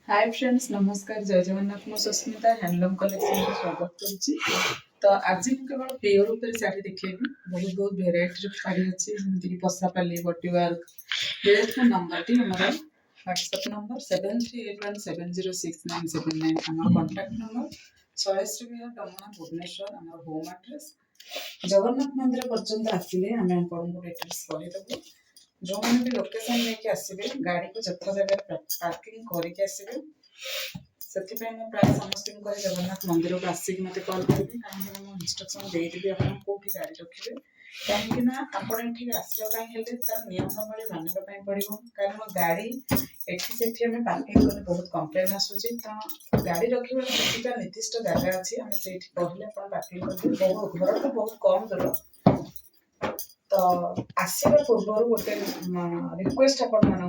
Hi friends, नमस्कार, जय जगन्नाथ। मु सुस्मिता हैंडलूम कलेक्शन में स्वागत करुच्ची। तो आज मुझे केवल प्योर ऊपर साड़ी देखेबी। बहुत बहुत भेराइटी साड़ी अच्छी, जमीक पसापाली, बॉडी वर्क। देखो नंबर टी हमारा व्हाट्सएप नंबर 7381706979 हमारा कांटेक्ट नंबर 100 विहार डमना भुवनेश्वर हमारा होम एड्रेस। जगन्नाथ मंदिर पर्यंत आसिले आम आपको डिटेल्स कहीदेबू। जो मैंने भी लोकेशन लेके आसबे गाड़ी को जथा जगह पार्किंग करके आसबे से प्राय समस्त जगन्नाथ मंदिर को आसिक मत कल करेंगे कहीं इंस्ट्रक्शन देदेवी आप कौटी गाड़ी रखिए कहीं आपठी आसवाई तार नियम नवी मानवाई पड़ो कारण गाड़ी एठी पार्किंग कले बहुत कम्प्लेन आसूची तो गाड़ी रखा किसी निर्दिष्ट जगह अच्छी आम से कहले पार्किंग करेंगे बहुत घर तो बहुत कम दूर तो आसवा पूर्व गोटे रिक्वेस्ट आपण भल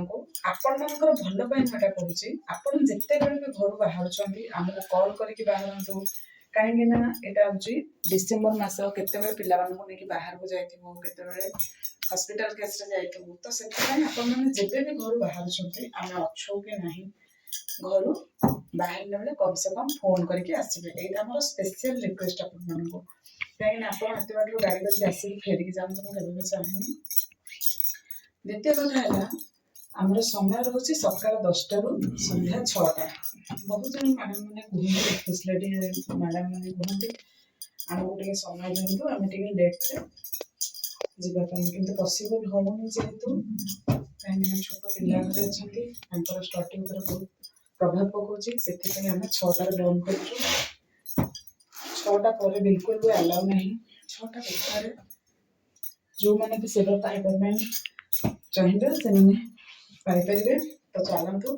मुझे कहूँ आपड़ जिते बड़े भी घर बाहर आमको कल करके बाहर कहीं यहाँ हूँ डिसेम्बर मस केत पे बाहर को जाते हस्पिटाल केस तो से जब भी घर बाहर आम अच्छु कि ना घर बाहर बेले कम से कम फोन करके आसबे यहाँ स्पेशल रिक्वेस्ट आपको कहीं आप बाटू गाड़ी करके आसिक फेरिक जातु मुझे चाहे। द्वितीय कथा है आमर समय रोचे सका 10टा रू संध्या 6टा। बहुत जन मैडम मैंने कहते फैसिलिटी मैडम मैंने कहते आमको टे समय दिखाँ आम लेट से जावाई कि पसिबल होनी जेहेतु कहीं छोट पिला घर अच्छा स्टडी बहुत प्रभाव पकाउे से आम 6टार बंद कर 6टा पर बिल्कुल भी अलाउ नहीं 6टा भितर जो मैंने भी सेवा पाइबा चाहिए से पाइपर तो चलतु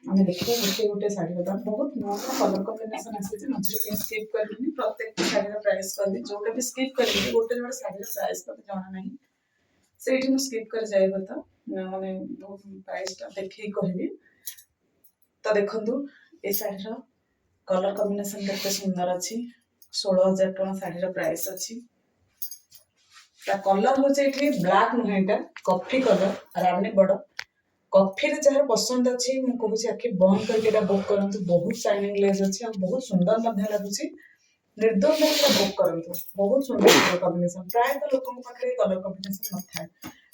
आम देखा गोटे गोटे शाढ़ी बहुत नुआ कलर कम्बिनेसन आसी मझे स्किप करेंगे प्रत्येक शाढ़ी प्राइस करी जोटा भी स्किप करेंगे गोटे जोड़े शाढ़ी प्राइस मत जाना ना से स्किप कर जाए तो मैंने प्राइसटा देखिए कहबी। तो देखु ये शाढ़ीर कलर कम्बिनेसन केते सुंदर अच्छी 16,000 टका शाढ़ीर प्राइस अच्छी कलर हूँ ब्लैक नुहे कॉफी कलर रानी बड़ कॉफी जहाँ पसंद अच्छी मुझे आखि बंद करके बुक करूँ बहुत शाइनिंग ग्लेज अच्छी और बहुत सुंदर लगुच निर्द्वंद बुक करूँ बहुत सुंदर कलर कम्बिनेसन प्रायतः लोक पाखे कलर कम्बिनेसन न था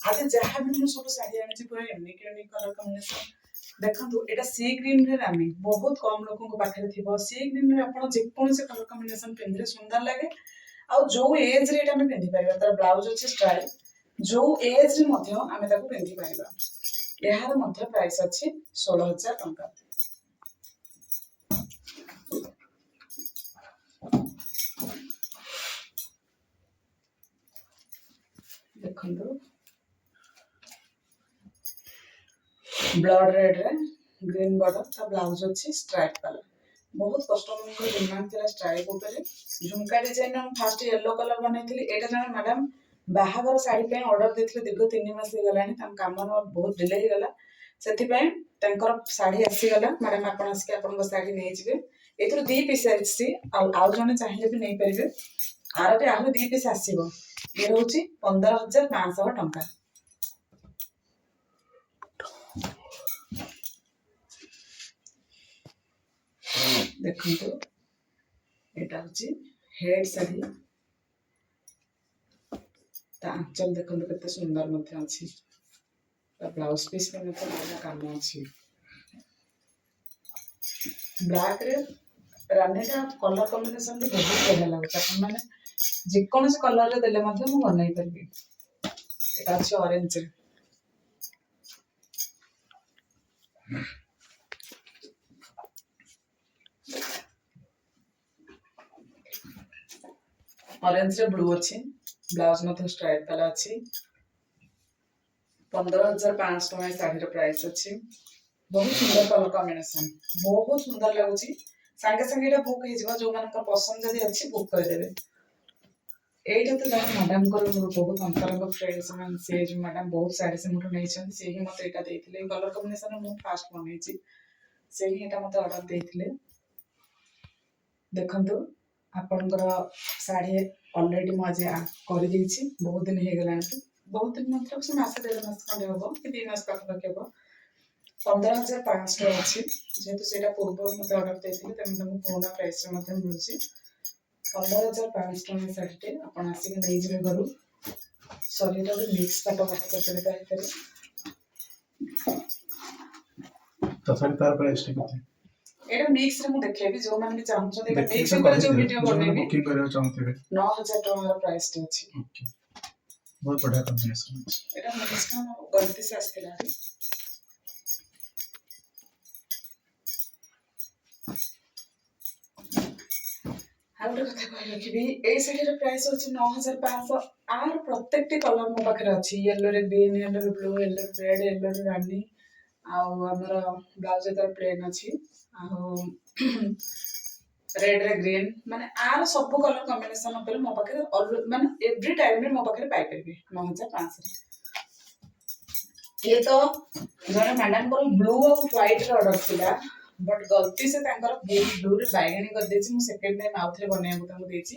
आज जहाँ भी मुझे सब शाढ़ी आनी पूरा यूनिक यूनिक कलर कम्बिनेसन देखो यहाँ सी ग्रीन रानी बहुत कम लोक पाखे थी सी ग्रीन आप जेकोसी कलर कम्बिनेसन पिंधे सुंदर लगे आ जो एज रे आम पिंधि पार तार ब्लाउज अच्छी स्टाइल जो एज रे आम पिंधि पार यार प्राइस अच्छी 16,000 टका। देखो ब्लड रेड रे ग्रीन बॉर्डर ब्लाउज अच्छी स्ट्राइप कलर बहुत कस्टमर डिमांड थी स्ट्राइप झुमका डिजाइन फास्ट येलो कलर बनई एटा जन मैडम बाहागर शाढ़ी ऑर्डर देते दीर्घ 3 मास हो कम बहुत डिले होगा से शाढ़ी आसीगला मैडम आप शाढ़ी नहीं जाए ये 2 पीस आसी आउ जन चाहिए भी नहीं पारे आरटे आहु 2 पीस आसो ये हूँ 15,500 टका। देखो यहाँ हूँ हेड शाढ़ी आंचल देखो के सुंदर अच्छी ब्लाउज पीस में कम अच्छी ब्लैक रे रानीटा कलर कम्बिनेसन भी बहुत बढ़िया लगे मैंने जेकोसी कलर रे देले मुझे बनई पारि यहाँ अच्छे ऑरेंज ऑरेंज रे ब्लू अच्छी ब्लाउज मत स्ट्राइप वाला अच्छी 15,500 टका शाढ़ी प्राइस अच्छी बहुत सुंदर कलर कम्बिनेसन बहुत सुंदर लगुच सांगे सांगे बुक हो जो मान पसंद जब अच्छी बुक करदे यही तो जहाँ मैडम बहुत अंतरंग फ्रेंड्स से जो मैडम बहुत शाढ़ी से मुझे नहीं से ही मत यहाँ कलर कम्बिनेसन मुझे फास्ट बनई से ही मत ऑर्डर देते देखु आपणकर शाढ़ी अलरेडी मुझे कर बहुत दिन हो गला बहुत दिन मतलब से मस 1.5 मास खंडे हम कि 2 मास पाखापाखि हम 15,500 अच्छी जेहेतु से पूर्व मत अर्डर देते तेनाली तुमको पुराना प्राइस मिलूँ 15,500 शाढ़ीटे आप आसिक नहीं घर शरीर गोटे मिक्स पाट बाहर करदेवे तथापि तार प्राइस केते एटा मिक्स रे मु देखेबी जो माने भी चाहछन एटा मिक्स रे जो वीडियो बनेबी बुकिंग करबा चाहथिबे 9,000 टका प्राइस टे अछि ओके बहुत बढ़िया कॉम्बिनेशन अछि एटा मिक्स का गलती से आस्थिला हाँ गोटे कथा कहि रखिबी ए शाढ़ीर प्राइस अछि 9,500 आर प्रत्येकटी कलर मो पाखरे अछि येलो रे ग्रीन येलो रे ब्लू येलो रे रेड येलो रे रानी आउ हमर ब्लाउज तर प्लेन अछि आउ रेड रे ग्रीन माने आर सब कलर कॉम्बिनेशन ऊपर मो पाखरे माने एवरी टाइम रे मो पाखरे पाई परबी 9,500 ये तो जने मैडम को ब्लू और व्हाइट रे ऑर्डर थिला बट गलती से ब्लू रे बैगनी कर देछि मु सेकंड टाइम आउ थे बनेया को ताको देछि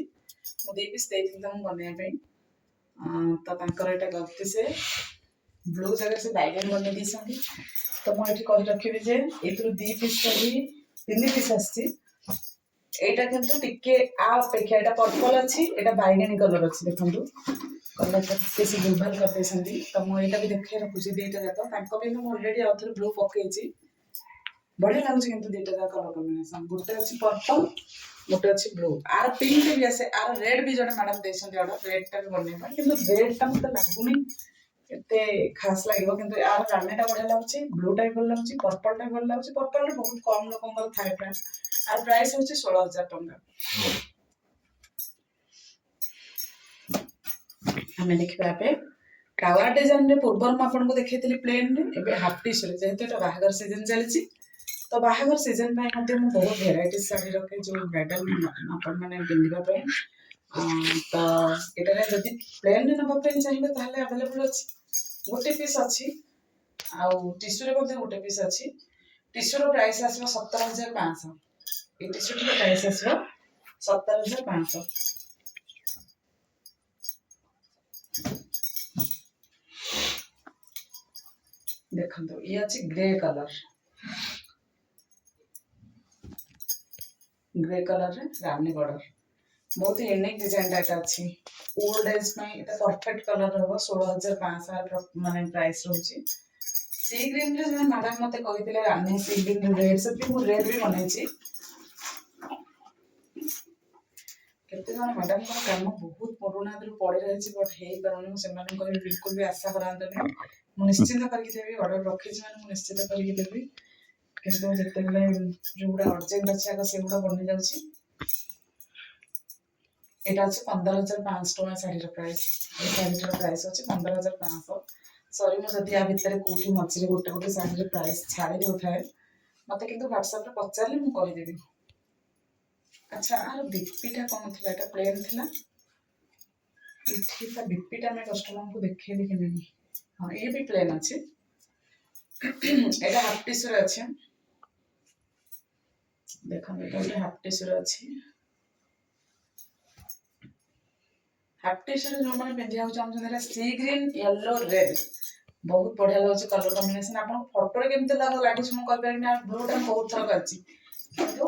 मु दे पीस देछि त मु बनेया पे तो तांकर एटा गलती से ब्लू जगह से बैगनी बने दिसंती तो मु एठी कहि रखिबी जे एतु दी पीस करी तीन पीस आछि एटा किंतु टिके आ अपेक्षा एटा पर्पल अछि एटा बैगनी कलर अछि देखंतु कलर किसी गुलभाल कर देसंती तो मु एटा भी देखे रखुची दीटा जाक तांको भी मु ऑलरेडी आउथर ब्लू पकेछि बढ़िया लागुଛି କିନ୍ତୁ ଦିଟା ଯାକ କଲର କମ୍ବିନେସନ ଗୋଟେ ଅଛି पर्पल ଗୋଟେ ଅଛି ବ୍ଲୁ ଆର ପିଙ୍କ ବି ଆସେ ଆର ରେଡ୍ ବି ଜଣେ ମ୍ୟାଡମ ଦେଇଛନ୍ତି ଅର୍ଡର ରେଡ୍ ଟା ବି ବନେଇବା କିନ୍ତୁ ରେଡ୍ ଟା ମତେ ଲାଗୁନି ଏତେ ଖାସ୍ ଲାଗିବ କିନ୍ତୁ ଆର ରାନୀଟା ବଢିଆ ଲାଗୁଛି ବ୍ଲୁ ଟା ବି ଭଲ ଲାଗୁଛି पर्पल ଟା ବି ଭଲ ଲାଗୁଛି पर्पल ରେ ବହୁତ କମ ଲୋକଙ୍କର ଥାଏ ପ୍ରାଇସ୍ ଆର ପ୍ରାଇସ୍ ହେଉଛି 16,000 ଟଙ୍କା ଆମେ ଦେଖିବା ଏବେ फ्लावर डिजाइन रे पूर्व में आपको देखी प्लेन रे एबे हाफ टी शर्ट जेहेतु एटा बाहागर सीजन चलछि तो बाहागर सीजन पे मते मु बहुत वेराइटी साड़ी रखे जो ब्राइडल अपन माने पिंदिबा पे तो एटा रे जदी प्लेन रे नबा पे चाहिबे ताले अवेलेबल अछि गोटे पीस अछि आ टिश्यू रे मते गोटे पीस अछि टिश्यू रो प्राइस आसबो 17,500 ए टिश्यू रो प्राइस आसबो 17,500 देखो ये अच्छी ग्रे कलर रे रानी बॉर्डर बहुत यूनिक डिजाइन डाटा अच्छी ओल्ड एज में एटा परफेक्ट कलर रहबो 16,500 माने प्राइस रहउची सी ग्रीन रे जे मैडम मते कहितले रानी सी ग्रीन रेड से भी मु रेड भी बनेछि केते जण मैडम को काम बहुत पुराना दिल पड़े रही बट हे परनु से माने कहि बिल्कुल भी आशा करांतनी मु निश्चित करके देबी ऑर्डर रखि छी माने मु निश्चित करके देबी किंतु जते बेले जोडा अर्जेंट अछि आगे सेगुडा बनि जाउछि एटा अछि 15,500 टका साड़ी रो प्राइस ए साड़ी रो प्राइस अछि 15,500 सॉरी मु जदी आ भितर कोठी मछरी गोटे गोटे साड़ी रो प्राइस छाड़ी देउथाय मते किंतु WhatsApp रे पचारले मु कहि देबी अच्छा आर बीपीटा कोन थिला एटा प्लेन थिला इठी ता बीपीटा मैं कस्टमर को देखेली कि नहीं हां ये भी प्लेन अछि एटा हाफ टिश्यू रे अछि देखो एटा भी हाफ टिश्यू रे अछि हाफ टिश्यू रे जो माने पिंधिया हो चाहछन सी ग्रीन येलो रेड बहुत बढ़िया लागछ कलर कॉम्बिनेशन आपन फोटो रे केमते लागछ मु कह पारि ना ब्लू टा बहुत थर करछि तो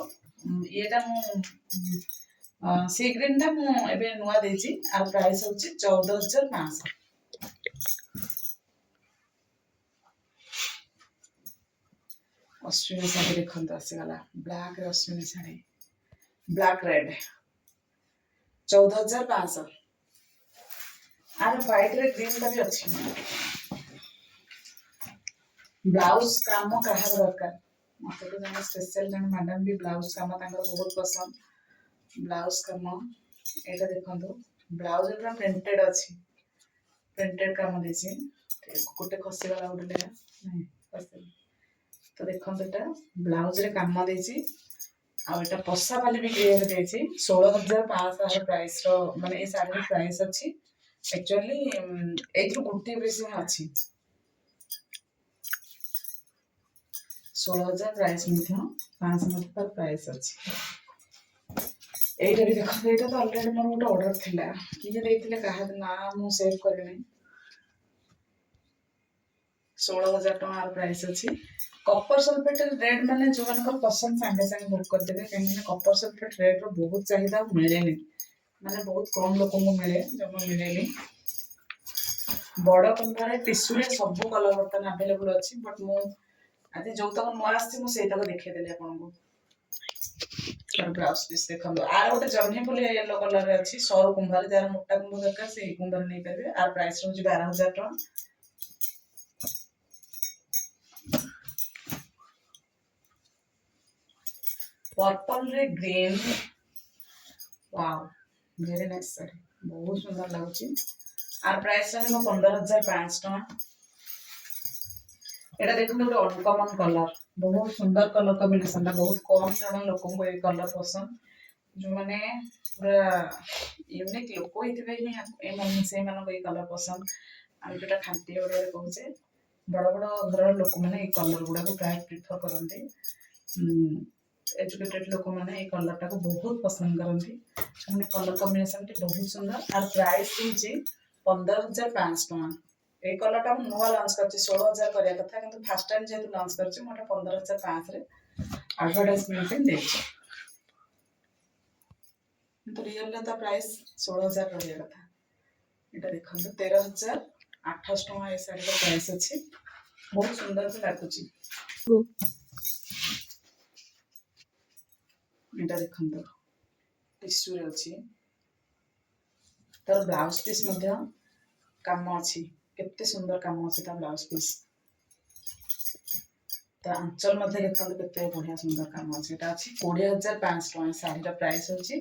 येटा मु सी ग्रीन टा मु एबे नुवा देछि आ प्राइस होछि 14,500 अश्विनी साड़ी देखंत आसीगला ब्लैक रे अश्विनी साड़ी ब्लैक रेड 14,500 आर व्हाइट रे ग्रीन टा भी अछि ब्लाउज काम कहा दरकार मते तो जने स्पेशल जने मैडम भी ब्लाउज काम तांकर बहुत पसंद ब्लाउज काम एटा देखंतो ब्लाउज पूरा प्रिंटेड अछि प्रिंटेड काम देछि गोटे खसी वाला गोटे नहीं खसी तो देखंतो एटा ब्लाउज रे काम देछि आ एटा पस्सा वाली भी क्लियर देछि 16,500 प्राइस रो माने ए साड़ी रो प्राइस अछि एक्चुअली एथु गुटी बेसी अछि 16,000 प्राइस मिलथि 500 मत पर प्राइस अछि एटा भी देखो एटा तो ऑलरेडी मोर गोटे ऑर्डर थिला कि जे देथिले कहा ना मु सेव करने 16,000 टଙ୍କା प्राइस अच्छी कपर सल्फेट रेड माने जो मान पसंद सांगे सांगे बुक करदेवे कहीं कपर सल्फेट रेड रो बहुत चाहिदा मिले माने बहुत कम लोक मिले जमा मिले बड़ कुंभार टिश्यू रे सब कलर बर्तन अवेलेबल अच्छी बट मु आज जो तक नुआ आसी मु सेटा को देखै देली आपन को ब्लाउज पीस देखो आर गोटे जर्नी फुल येलो कलर रे अच्छी सौर कुंभार जार मोटा कुंभ दरकार से कुंभार नहीं पारे आर प्राइस रहउची 12,000 टका पर्पल रे green wow very nice sari बहुत सुंदर लागुची आर प्राइस रहइबो 15,500 टका एटा देखो गोटे अनकॉमन कलर बहुत सुंदर कलर कॉम्बिनेशन बहुत कम जन लोक को ये कलर पसंद जो माने पूरा यूनिक लोक होइतिबे ही ए मन से मन को ये कलर पसंद हम जेटा खांती ओरे कहूचे बड़ बड़ घर लोक माने ये कलर गुडा को प्राय प्रेफर करते एजुकेटेड लोक माने ये कलर टा को बहुत पसंद करते माने कलर कॉम्बिनेशन टी बहुत सुंदर और प्राइस होची 15,500 टका ए कलर टा नुआ लॉन्च करछि 16,000 करिया कथा किंतु फर्स्ट टाइम जेतु लॉन्च करछि मोटा 15,500 रे एडवर्टाइजमेंट पे देछि तो रियल ला तो प्राइस 16,000 करिया कथा एटा देखंतु 13,800 टका ए साड़ी का प्राइस अछि बहुत सुंदर से लागुछि एटा देखंतु टिश्यू रे अछि तर ब्लाउज पीस मध्ये काम अछि केते सुंदर काम अछि ता ब्लाउज पीस ता अंचल मध्ये देखंतु केते बढ़िया सुंदर काम अछि एटा अछि 20,500 टका साड़ी रा प्राइस होछि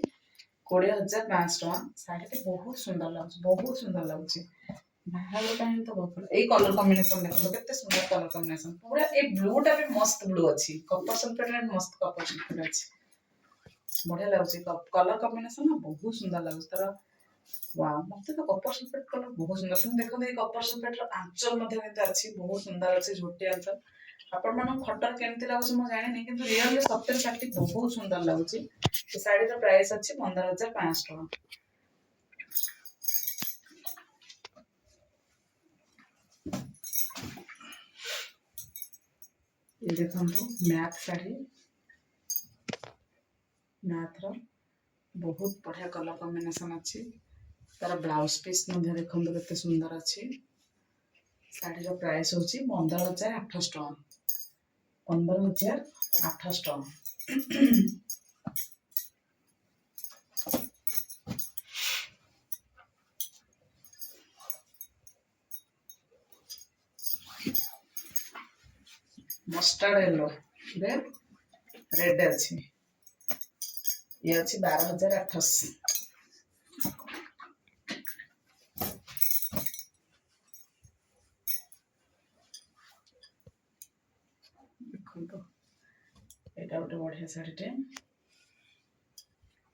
20,500 टका साड़ी ते बहुत सुंदर लागुछि बाहर टाइम तो बहुत ए कलर कॉम्बिनेशन देखो केते सुंदर कलर कॉम्बिनेशन पूरा ए ब्लू टा भी मस्त ब्लू अछि कपर सल्फेट रे मस्त कपर सल्फेट अछि बढ़िया लागुछि कलर कॉम्बिनेशन ना बहुत सुंदर लागुछि तर वाओ मते तो कपर सल्फेट कलर बहुत सुंदर तुम देखो ये कपर सल्फेट रो आंचल मध्ये केते अछि बहुत सुंदर अछि झोटी आंचल आपण मन फटर केमति लागुछि म जानि नै किंतु रियल रे सत्य साड़ी बहुत सुंदर लागुछि ए साड़ी रो प्राइस अछि 15,500 टका ये देखंतु मैथ साड़ी मैथ रो बहुत बढ़िया कलर कॉम्बिनेशन अछि तार ब्लाउज पीस मध्ये देखंतु केते सुंदर अछि साड़ी रो प्राइस होछि 15,800 टका 15,800 टका मस्टर्ड येलो रे रेड अछि ये अछि 12,800 देखो एटा गोटे बढ़िया साड़ी टे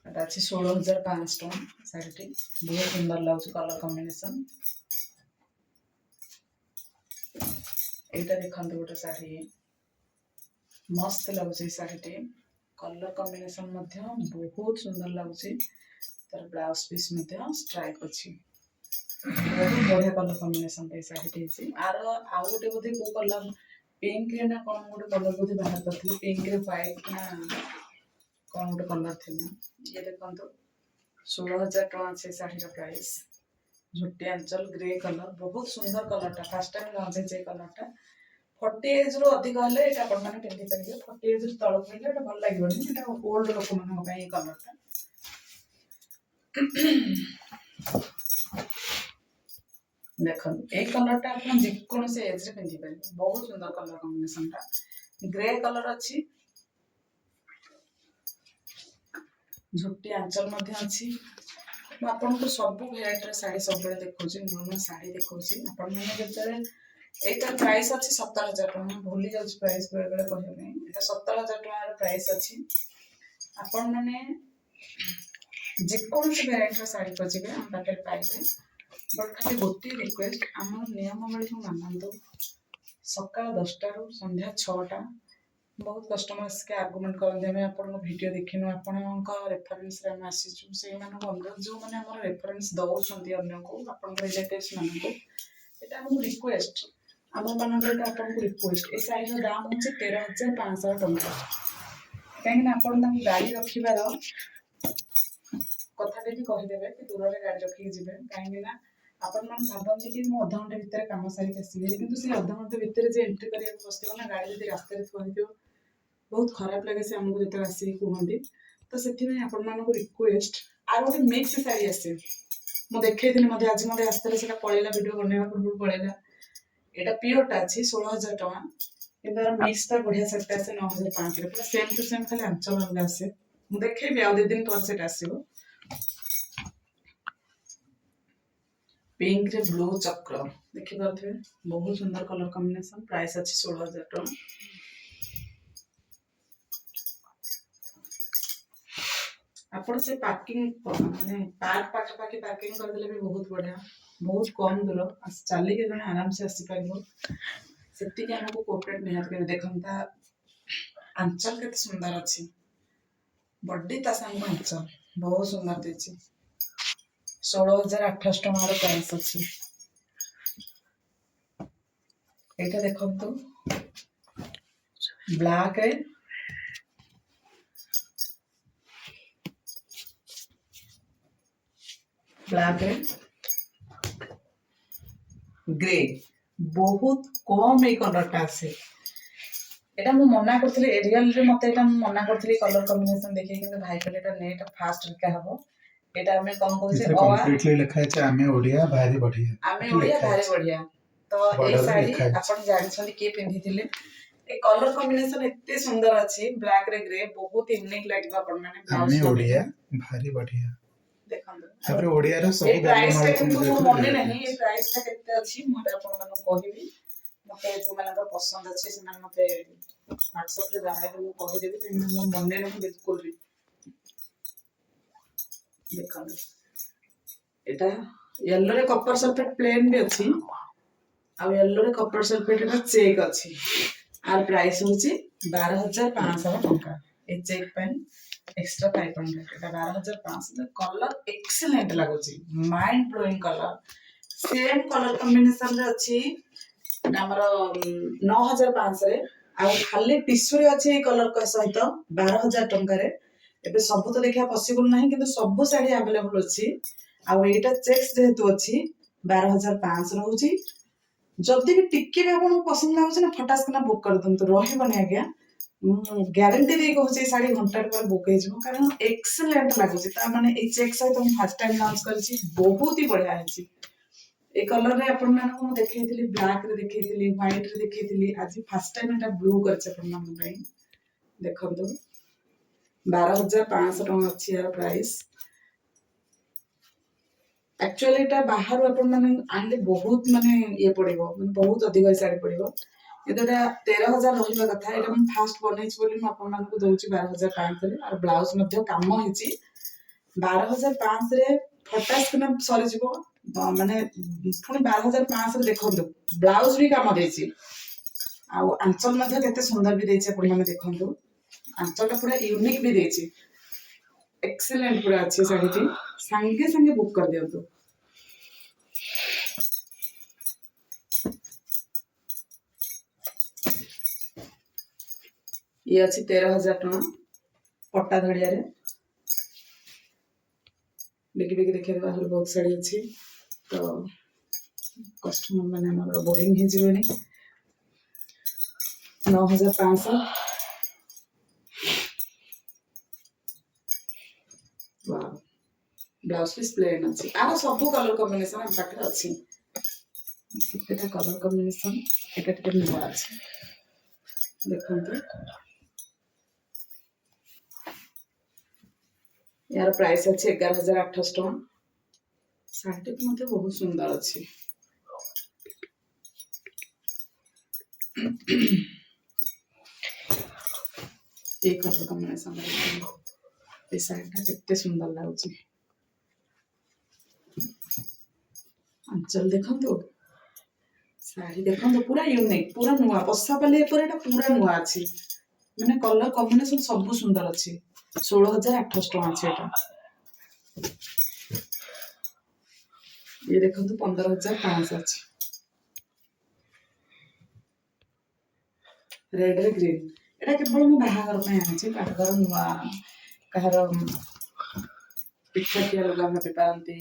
एटा अछि 16,500 टका साड़ी टे बहुत सुंदर लागुछि कलर कॉम्बिनेशन एटा देखंतु गोटे साड़ी मस्त लागुछि साड़ी टे कलर कॉम्बिनेशन मध्ये बहुत सुंदर लागुछि तार ब्लाउज पीस मध्ये स्ट्राइप अछि बहुत बढ़िया कलर कॉम्बिनेशन पे साड़ी टे अछि आर आ गोटे बोधे को कलर पिंक रे ना कोन गोटे कलर बोधे बाहर करथि पिंक रे व्हाइट ना कोन गोटे कलर थिला ये देखंतु 16,000 टका छै साड़ी रा प्राइस झुट्टी आंचल ग्रे कलर बहुत सुंदर कलर टा फर्स्ट टाइम लॉन्च छै कलर टा 40 एज रो अधिक हले एटा आपण माने पिंधि परिबे 40 एज रो तळ पहिले एटा भल लागबनी एटा ओल्ड लोक मन पई ए कलर टा देखो ए कलर टा आपण जे कोनो से एज रे पिंधि परिबे बहुत सुंदर कलर कॉम्बिनेशन टा ग्रे कलर अछि झुट्टी आंचल मध्ये अछि ମୁଁ ଆପଣଙ୍କୁ ସବୁ ଭେରାଇଟିର ଶାଢ଼ୀ ସବୁବେଳେ ଦେଖଉଛି ନୂଆ ନୂଆ ଶାଢ଼ୀ ଦେଖଉଛି ଆପଣମାନେ ଯେତେବେଳେ ଏଇଟାର ପ୍ରାଇସ୍ ଅଛି 17,000 ଟଙ୍କା ମୁଁ ଭୁଲି ଯାଉଛି ପ୍ରାଇସ୍ ବେଳେବେଳେ କହିବା ପାଇଁ ଏଇଟା 17,000 ଟଙ୍କାର ପ୍ରାଇସ୍ ଅଛି ଆପଣମାନେ ଯେକୌଣସି ଭେରାଇଟିର ଶାଢ଼ୀ ଖୋଜିବେ ଆମ ପାଖରେ ପାଇବେ ବଟ୍ ଖାଲି ଗୋଟିଏ ରିକ୍ୱେଷ୍ଟ ଆମର ନିୟମାବଳୀକୁ ମାନନ୍ତୁ ସକାଳ 10ଟାରୁ ସନ୍ଧ୍ୟା 6ଟା बहुत कस्टमर्स के आर्गुमेंट करते हैं आपण वीडियो देखिनु आपणक रेफरेंस रे हम आसीचु से मानक अनुरोध जो माने हमर रेफरेंस दउछंती अन्य को आपण रिलेटिव्स मानक एटा हम रिक्वेस्ट आम मानकर आपको रिक्वेस्ट ए शाढ़ी दाम हूँ 13,500 टंका कहीं आप गाड़ी रखार कथाटे भी कहीदेवे कि दूर में गाड़ी रखिक जी कहीं आपण मैंने भावती कि मुझे अधघंटे भितर कम सारिक आसबि कि से अधघंटे भितर जो एंट्री करने बसो ना गाड़ी जब रास्ते थोड़ी बहुत खराब लगे से आमको जो आसिक कहते तो से आपण मानक रिक्वेस्ट आर गोटे मिक्स शाढ़ी आसे मुझे देखी आज मत आस्ते से पड़ेगा वीडियो बनवा पूर्व पड़ेगा यहाँ प्योरटा अच्छी 16,000 टଙ୍କା किंतु यार मिक्सटा बढ़िया सेट आसे 9,500 पूरा सेम टू सेम खाली आंचल अलग आसे मुझे देखेबी आ 2 दिन पर सेट आसीबो पिंक रे ब्लू चक्र देखि पारथे बहुत सुंदर कलर कॉम्बिनेशन प्राइस अच्छी 16,000 टଙ୍କା आपण से पार्किंग माने पार्क पाखा पार्किंग कर देले भी बहुत बढ़िया बहुत कम दूर चल के जने आराम से आसी पारिबो सेति के हमको कोऑपरेट निहात के देखंता आंचल केते सुंदर अछि बॉडी ता संग आंचल बहुत सुंदर देछि 16,800 टଙ୍କା रो प्राइस अछि एटा देखंतु ब्लैक है ब्लैक है ग्रे बहुत कम ए कलर टा आसे एटा मु मना करथले एरियल रे मते एटा मु मना करथले कलर कॉम्बिनेशन देखि किंतु भाई कहले एटा नेट फास्ट लिखा हबो एटा हमें कम कहू इसे कंप्लीटली लिखा है आमे ओडिया भारी बढ़िया तो ए साड़ी अपन जानि छथि के पिंधि थिले ए कलर कॉम्बिनेशन एते सुंदर अछि ब्लैक रे ग्रे बहुत यूनिक लागबा अपन माने आमे ओडिया भारी बढ़िया देखंदो तापर ओडिया रे सब प्राइस टा किंतु मने नहीं ए प्राइस टा केते अछि मु अपन माने कहबी मते जो मानक पसंद अछि से मान मते WhatsApp रे बाहर मु कहि देबी ते मु मने नहीं बिल्कुल भी देखंदो एटा येलो रे कॉपर सल्फेट प्लेन भी अछि आ येलो रे कॉपर सल्फेट रे चेक अछि आर प्राइस होछि 12,500 टଙ୍କା ए चेक पेन एक्स्ट्रा 500 एटा 12,500 कलर एक्सीलेंट लागुछि mind blowing colour same colour combination रे अछि हमर 9,500 रे आ खाली टिश्यू रे अछि ए कलर के सहित 12,000 टଙ୍କା रे एबे सब तो देखा पॉसिबल नहीं किंतु सब साड़ी अवेलेबल अछि आ एटा चेक्स जेहेतु अछि 12,500 रहउछि जल्दी भी टिके भी आपन पसंद लागुछि ना फटास कना बुक कर दंतु रहिबनी आज्ञा ग्यारंटी दे कहउछि साड़ी घंटा पर बुक हे जबो कारण एक्सीलेंट लागुछि ता माने ए चेक सहित हम फर्स्ट टाइम लॉन्च करछि बहुत ही बढ़िया हेछि ए कलर रे अपन मानक मु देखैथिली ब्लैक रे देखैथिली व्हाइट रे देखैथिली आज फर्स्ट टाइम एटा ब्लू करछ अपन मानक पई देखंतु 12,500 टଙ୍କା अछि यार प्राइस एक्चुअली एटा बाहर अपन माने आनले बहुत माने ये पड़िबो माने बहुत अधिक साड़ी पड़िबो एटा 13,000 रहिबा कथा एटा हम फास्ट बनेछि बोली हम अपन मानक दोछि 12,500 रे और ब्लाउज मध्ये काम हेछि 12,500 रे फटास कना सरी जिवो माने पुनी 12,500 रे देखंतु ब्लाउज भी काम देछि आ आंचल मध्ये केते सुंदर भी देछि अपन माने देखंतु आंचल टा पूरा यूनिक भी देछि एक्सीलेंट पूरा अच्छी साड़ी थी संगे संगे बुक कर दियो तो ये अच्छी 13,000 टଙ୍କା पट्टा धड़िया रे बेगी बेगी देखिए बाहर बहुत साड़ी अच्छी तो कस्टमर माने हमर बोर्डिंग हे जीवनी 9,500 वाह ब्लाउज पीस प्लेन अच्छी आरो सब कलर कॉम्बिनेशन हम पाखे अच्छी केतेटा कलर कॉम्बिनेशन एटा टिके नुवा अच्छी देखंतु यार प्राइस अच्छी 11,800 टଙ୍କା साड़ी मते बहुत सुंदर अच्छी एक कलर कॉम्बिनेशन ए साड़ी केते सुंदर लागुची अंचल देखंतु साड़ी देखंतु पूरा यूनिक पूरा नुआ पस्सा पले पर एटा पूरा नुआ अछि माने कलर कॉम्बिनेशन सब सुंदर अछि 16,800 टଙ୍କା अछि एटा ये देखंतु 15,500 अछि रेड रे ग्रीन एटा केवल मु बाहागर पे आनिछि बाहागर नुआ कहार पिछटिया लुगा भाबी पारती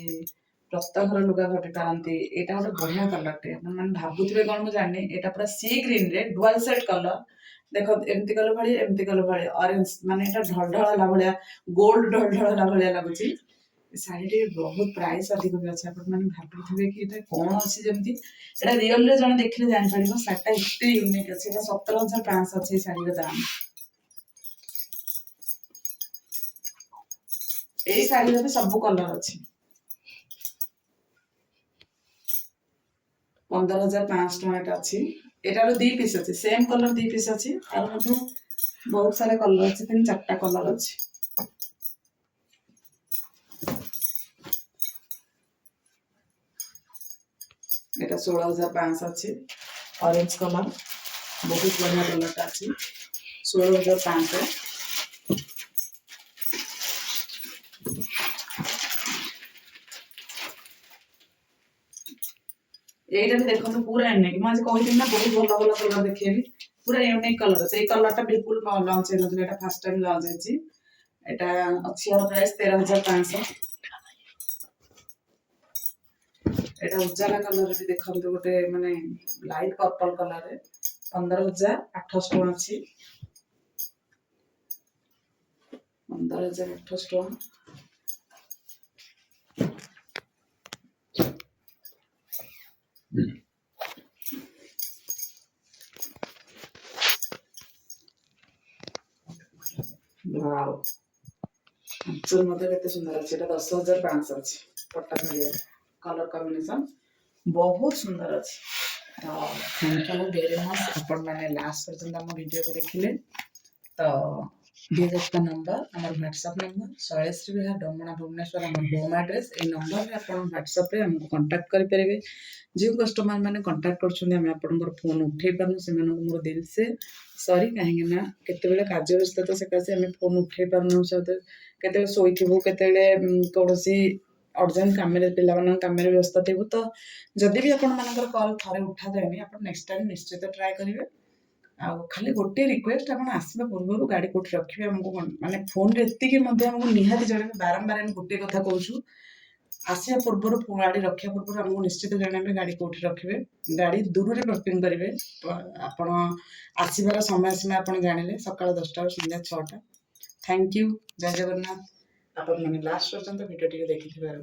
प्रस्तघर लुगा भाबी पारती एटा गोटे बढ़िया कलरटे अपन माने भाबुथिबे कोन मु जानि एटा पूरा सी ग्रीन रे डुअल सेट कलर देखो एमती कलर भाई ऑरेंज माने एटा ढलढल भाया गोल्ड ढलढल भाया लगुची शाढ़ी बहुत प्राइस अधिक भी अच्छे आप भावुथे कि कौन अच्छी जमी एटा रियल रे जन देखले जान पड़ो शाढ़ीटा एते यूनिक अच्छे 17,500 अच्छे शाढ़ी दाम यही शाढ़ी भी सब कलर अच्छी 15,500 टଙ୍କା अच्छी एटार 2 पीस अच्छे सेम कलर 2 पीस अच्छी और बहुत सारे कलर अच्छे 3-4टा कलर अच्छी এটা 16,500 ଅଛି ऑरेंज कलर बहुत बढ़िया कलरटा ଅଛି 16,500 এইটা भी देखो पूरा यूनिक मैं आज कहिदिन ना बहुत भलो भलो कलर देखेबी पूरा यूनिक कलर से कलरटा बिल्कुल लॉन्च है नथले एटा फर्स्ट टाइम लॉन्च हैछि एटा अछि और प्राइस 13,500 एटा उजाला कलर भी देखंतु गोटे माने लाइट पर्पल कलर रे 15,800 टଙ୍କା अछि 15,800 टଙ୍କା वाओ आंचल मते केते सुंदर अछि एटा 10,500 अछि पट्टा मिलिया कलर कॉम्बिनेशन बहुत सुंदर अछि तो थैंक यू वेरी मच अपन माने लास्ट पर्यंत हम वीडियो को देखिले तो दिए जाता नंबर हमार व्हाट्सएप नंबर शैलेश्री विहार डमना भुवनेश्वर हमार होम एड्रेस ए नंबर रे अपन व्हाट्सएप रे हमको कांटेक्ट करि परिबे जो कस्टमर माने कांटेक्ट करछुनी हम अपन फोन उठे पारनु से मानको मोर दिल से सॉरी कहीं ना केते बेले कार्य व्यस्त तो से कासे हम फोन उठे पारनु से केते सोइथिबो केते कोनोसी अर्जेंट काम रे पिला मन काम रे व्यस्त थिबो तो जदि भी अपन मानकर कॉल थारे उठा जाएनी अपन नेक्स्ट टाइम निश्चित ट्राई करिवे आ खाली गोटे रिक्वेस्ट अपन आसबा पूर्व गाड़ी कोठी रखिबे हमको माने फोन रे एत्ती के मध्य हमको निहाती जणे बारंबार हम गोटे कथा कहूछु आसिया पूर्व गाड़ी रखिया पूर्व हमको निश्चित जणाबे गाड़ी कोठी रखिबे गाड़ी दूर रे पार्किंग करिवे आपण आसीबार समय सीमा आपण जानिले सकाळ 10टा और संध्या 6टा थैंक यू जय जगन्नाथ आपण माने लास्ट पर्यंत वीडियो टिके देखिथिबार